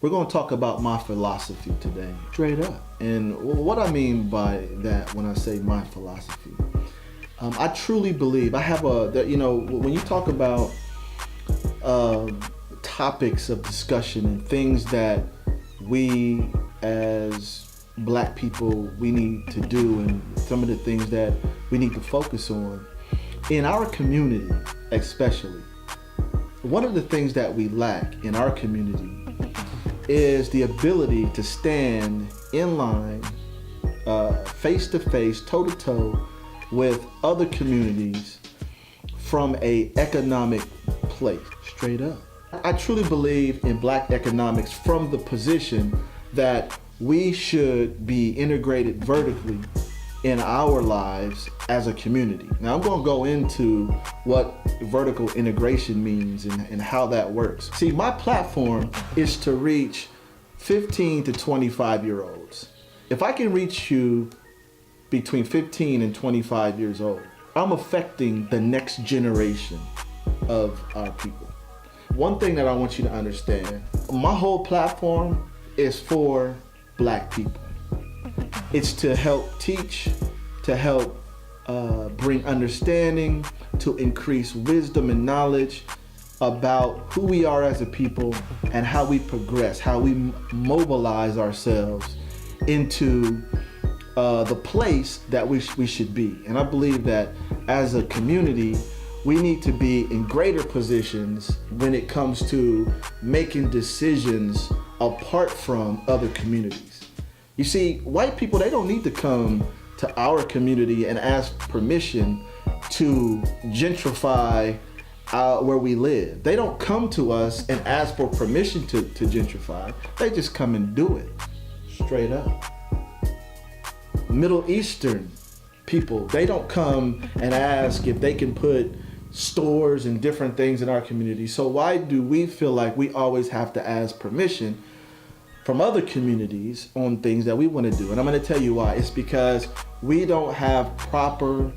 We're going to talk about my philosophy today, straight up. And what I mean by that when I say my philosophy, I truly believe, when you talk about topics of discussion and things that we as Black people, we need to do, and some of the things that we need to focus on in our community, especially. One of the things that we lack in our community is the ability to stand in line, face to face, toe to toe with other communities from a economic place, straight up. I truly believe in Black economics from the position that we should be integrated vertically in our lives as a community. Now I'm going to go into what vertical integration means and how that works. See, my platform is to reach 15 to 25 year olds. If I can reach you between 15 and 25 years old, I'm affecting the next generation of our people. One thing that I want you to understand, my whole platform is for Black people. It's to help teach, to help bring understanding, to increase wisdom and knowledge about who we are as a people and how we progress, how we mobilize ourselves into the place that we should be. And I believe that as a community, we need to be in greater positions when it comes to making decisions apart from other communities. You see, white people, they don't need to come to our community and ask permission to gentrify where we live. They don't come to us and ask for permission to gentrify. They just come and do it, straight up. Middle Eastern people, they don't come and ask if they can put stores and different things in our community. So why do we feel like we always have to ask permission from other communities on things that we want to do? And I'm going to tell you why. It's because we don't have proper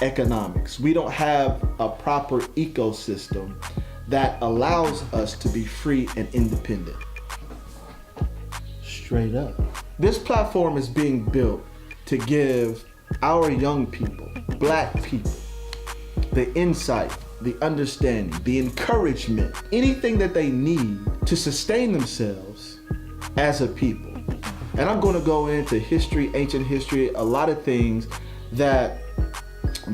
economics. We don't have a proper ecosystem that allows us to be free and independent. Straight up. This platform is being built to give our young people, Black people, the insight, the understanding, the encouragement, anything that they need to sustain themselves as a people. And I'm going to go into history, ancient history, a lot of things that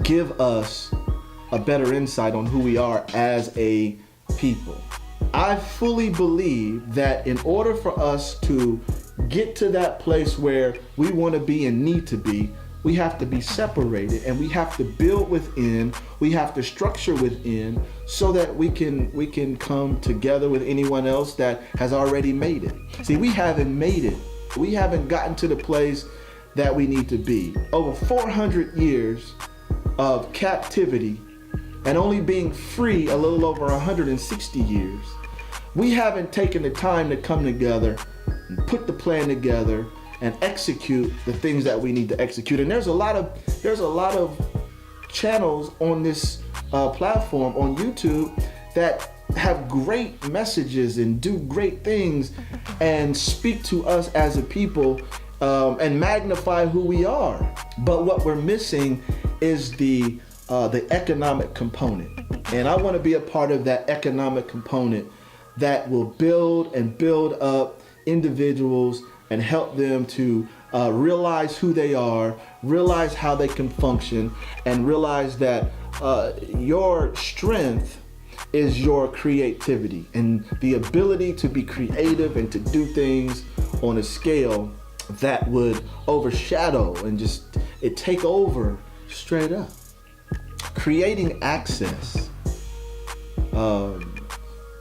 give us a better insight on who we are as a people. I fully believe that in order for us to get to that place where we want to be and need to be, we have to be separated, and we have to build within, we have to structure within, so that we can come together with anyone else that has already made it. See, we haven't made it. We haven't gotten to the place that we need to be. Over 400 years of captivity and only being free a little over 160 years. We haven't taken the time to come together and put the plan together and execute the things that we need to execute. And there's a lot of channels on this platform on YouTube that have great messages and do great things and speak to us as a people and magnify who we are. But what we're missing is the economic component. And I want to be a part of that economic component that will build and build up individuals and help them to realize who they are, realize how they can function, and realize that your strength is your creativity and the ability to be creative and to do things on a scale that would overshadow and just take over straight up. Creating access,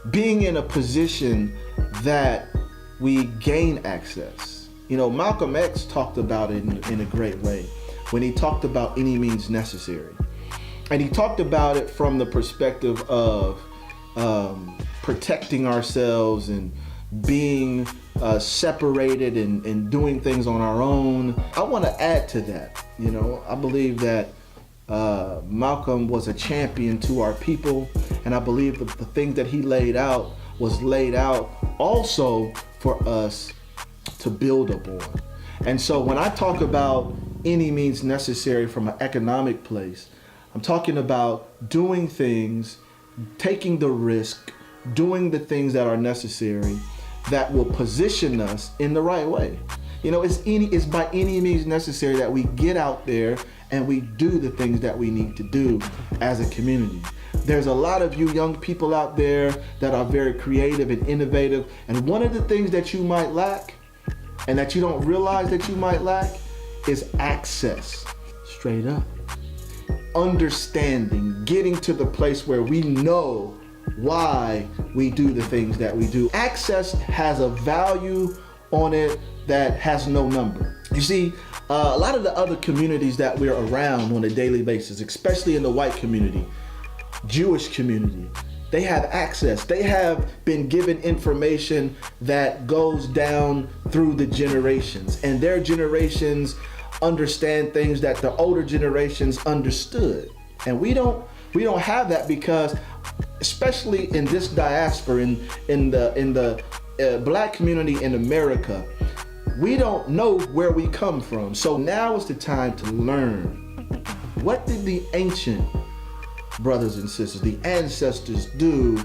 being in a position that we gain access. You know, Malcolm X talked about it in a great way when he talked about any means necessary. And he talked about it from the perspective of protecting ourselves and being separated and doing things on our own. I want to add to that. You know, I believe that Malcolm was a champion to our people, and I believe the things that he laid out was laid out also for us to build upon. And so when I talk about any means necessary from an economic place, I'm talking about doing things, taking the risk, doing the things that are necessary that will position us in the right way. You know, it's by any means necessary that we get out there and we do the things that we need to do as a community. There's a lot of you young people out there that are very creative and innovative, and one of the things that you might lack and that you don't realize that you might lack is access. Straight up. Understanding, getting to the place where we know why we do the things that we do. Access has a value on it that has no number. You see, a lot of the other communities that we're around on a daily basis, especially in the white community, Jewish community, they have access. They have been given information that goes down through the generations, and their generations understand things that the older generations understood. And we don't have that because, especially in this diaspora, in the black community in America, we don't know where we come from. So now is the time to learn. What did the ancient brothers and sisters, the ancestors, do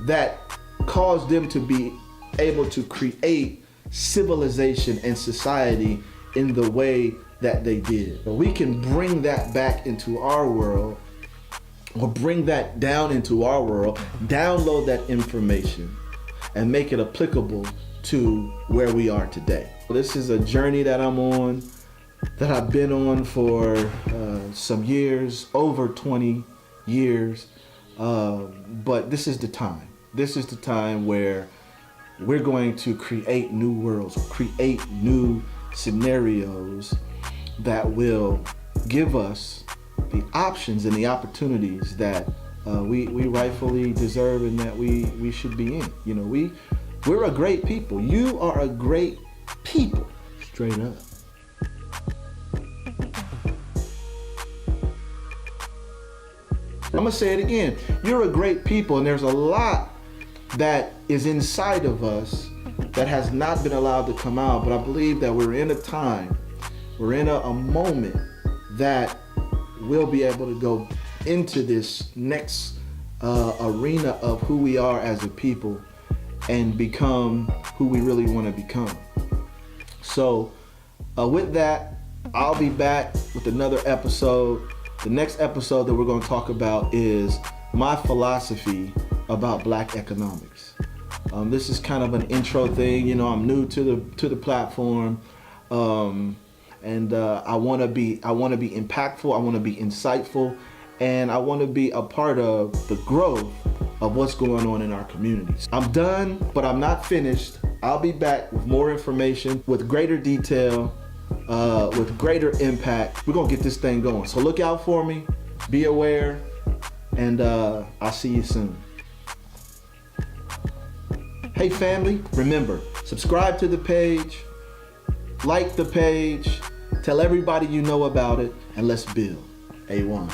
that caused them to be able to create civilization and society in the way that they did? But we can bring that back into our world, or bring that down into our world, download that information and make it applicable to where we are today. This is a journey that I'm on, that I've been on for some years, over 20 years. But this is the time. This is the time where we're going to create new worlds, create new scenarios that will give us the options and the opportunities that we rightfully deserve and that we should be in. You know, we're a great people. You are a great people, straight up. I'm gonna say it again. You're a great people, and there's a lot that is inside of us that has not been allowed to come out. But I believe that we're in a time, we're in a moment that we'll be able to go into this next arena of who we are as a people and become who we really want to become. So with that, I'll be back with another episode. The next episode that we're going to talk about is my philosophy about black economics. This is kind of an intro thing. You know, I'm new to the platform, and I want to be impactful. I want to be insightful, and I want to be a part of the growth of what's going on in our communities. I'm done, but I'm not finished. I'll be back with more information, with greater detail, with greater impact. We're gonna get this thing going. So look out for me, be aware, and I'll see you soon. Hey family, remember, subscribe to the page, like the page, tell everybody you know about it, and let's build. A1.